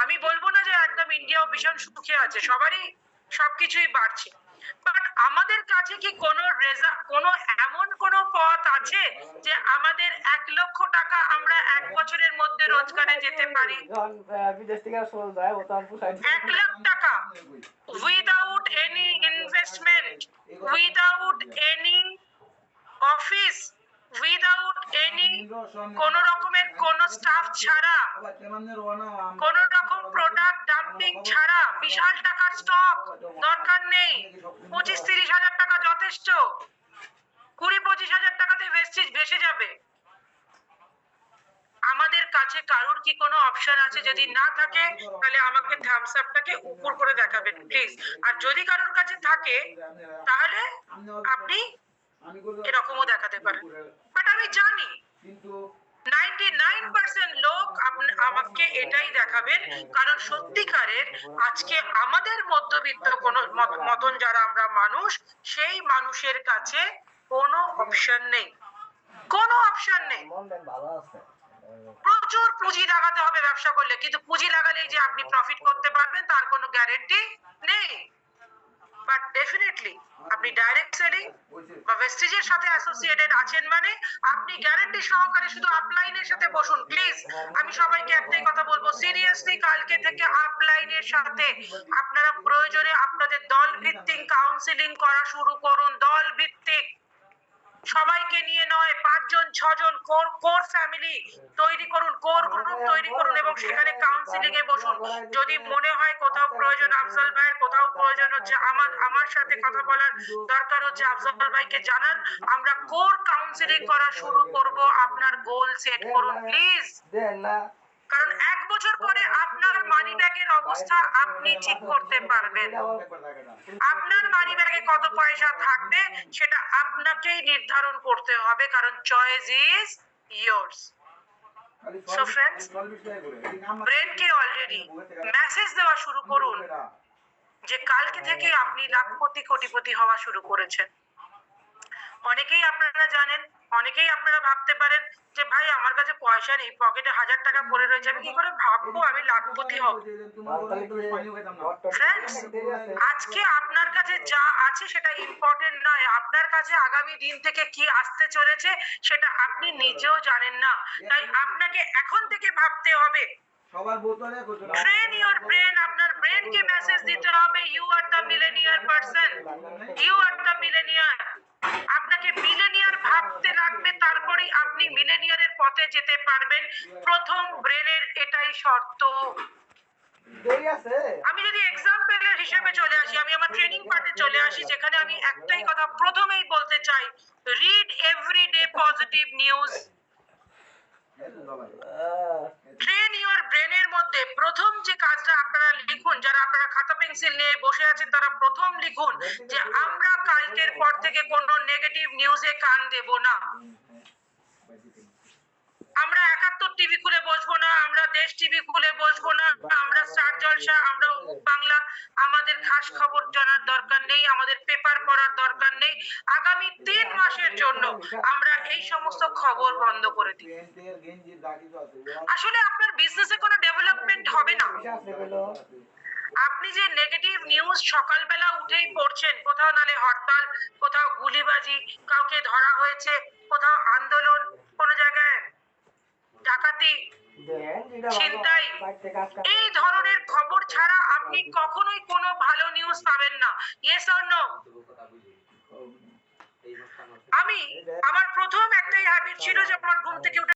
আমি বলবো না যে একদম ইন্ডিয়াও ভীষণ সুখে আছে, সবারই সবকিছুই বাড়ছে, বাট আমাদের কাছে কি কোনো এমন কোনো পথ আছে যে আমাদের 1,00,000 টাকা আমরা 1 বছরের মধ্যে রোজগারে যেতে পারি? বিদেশ থেকে যায় 1,00,000 টাকা without any investment, without any office, without any কোন রকমের কোন স্টাফ ছাড়া, কোন রকম প্রোডাক্ট ডাম্পিং ছাড়া, বিশাল টাকার স্টক দরকার নেই, 25-30 হাজার টাকা যথেষ্ট, 20-25 হাজার টাকাতে ভেস্টেজ ভেসে যাবে। আমাদের কাছে কারোর কি কোনো অপশন আছে? যদি না থাকে তাহলে আমাকে থামস আপটাকে উপর করে দেখাবেন প্লিজ, আর যদি কারোর কাছে থাকে তাহলে আপনি এরকমও দেখাতে পারেন। বাট আমি জানি 99% লোক আমাকে এটাই দেখাবেন, কারণ সত্যিকারের আজকে আমাদের মধ্যবিত্ত কোন মতন যারা আমরা মানুষ, সেই মানুষের কাছে কোনো অপশন নেই, কোনো অপশন নেই। প্রচুর পুঁজি লাগাতে হবে ব্যবসা করলে, কিন্তু পুঁজি লাগালেই যে আপনি প্রফিট করতে পারবেন তার কোনো গ্যারান্টি নেই। বাট ডেফিনেটলি আপনি ডাইরেক্ট সেলিং বা ভেস্টিজের সাথে অ্যাসোসিয়েটেড আছেন মানে আপনি গ্যারান্টি সহকারে শুধু আপলাইনের সাথে বসুন প্লিজ। আমি সবাইকে একটাই কথা বলবো, সিরিয়াসলি কালকে থেকে আপলাইনের সাথে আপনারা প্রয়োজনে আপনাদের দল ভিত্তিক কাউন্সিলিং করা শুরু করুন। দল ভিত্তিক, সবাইকে নিয়ে নয়, 5 জন 6 জন কোর ফ্যামিলি তৈরি করুন, কোর গ্রুপ তৈরি করুন এবং সেখানে কাউন্সিলিং এ বসুন। যদি মনে হয় কোথাও প্রয়োজন আফজাল ভাইয়ের, কোথাও প্রয়োজন হচ্ছে আমার সাথে কথা বলার দরকার হচ্ছে, আফজাল ভাইকে জানান, আমরা কোর কাউন্সিলিং করা শুরু করব। আপনার গোল সেট করুন প্লিজ, কারণ 1 বছর পরে আপনার মানি ব্যাগের অবস্থা আপনি ঠিক করতে পারবেন। আপনার মানি ব্যাগে কত পয়সা থাকবে সেটা আপনাকেই নির্ধারণ করতে হবে, কারণ choice is yours. So friends, ব্রেনকে অলরেডি মেসেজ দেওয়া শুরু করুন যে কালকে থেকে আপনি লাখপতি কোটিপতি হওয়া শুরু করেছেন। অনেকেই আপনারা জানেন, অনেকেই আপনারা ভাবতে পারেন যে ভাই আমার কাছে পয়সা নেই, পকেটে 1,000 টাকা পড়ে রয়েছে, আমি কি করে ভাববো আমি লাখপতি হব? ফ্রেন্ডস, আজকে আপনার কাছে যা আছে সেটা ইম্পর্টেন্ট নয়, আপনার কাছে আগামী দিন থেকে কি আসতে চলেছে সেটা আপনি নিজেও জানেন না। তাই আপনাকে এখন থেকে ভাবতে হবে, ট্রেন ইওর ব্রেন, আপনার ব্রেনকে মেসেজ দিতে হবে you are the millionaire person, you are the millionaire. আপনাকে মিলেনিয়ার ভাবতে লাগবে, তারপরেই আপনি মিলেনিয়ারের পথে যেতে পারবেন। প্রথম ব্রেনের এটাই শর্ত। আমি যদি এক্সাম্পলের হিসেবে চলে আসি, আমি আমার ট্রেনিং পার্টে চলে আসি, যেখানে আমি একটাই কথা প্রথমেই বলতে চাই, read everyday positive news. Train your ব্রেনের মধ্যে প্রথম যে কাজটা আপনারা লিখুন, যারা আপনারা খাতা পেন্সিল নিয়ে বসে আছেন তারা প্রথম লিখুন যে আমরা কালকের পর থেকে কোনো নেগেটিভ নিউজে কান দেব না। আমরা 71 টিভি খুলে বসবো না, আমরা দেশ টিভি খুলে বসবো না, আমরা স্টার জলসা, আমরা অমুক বাংলা, আমাদের খাস খবর জানার দরকার নেই, আমাদের পেপার পড়ার দরকার নেই। আগামী 3 মাসের জন্য আমরা এই সমস্ত খবর বন্ধ করে দিই। আসলে আপনার বিজনেসে কোনো ডেভেলপমেন্ট হবে না। আপনি যে নেগেটিভ নিউজ সকালবেলা উঠেই পড়ছেন, কোথাও নালে হরতাল, কোথাও গুলিবাজি, কাউকে ধরা হয়েছে, কোথাও আন্দোলন, কোন জায়গায় ডাকাতি, ছিনতাই, এই ধরনের খবর ছাড়া আপনি কখনোই কোনো ভালো নিউজ পাবেন না। Yes or no? আমি আমার প্রথম একটাই হ্যাবিট ছিল যে আমার ঘুম থেকে উঠে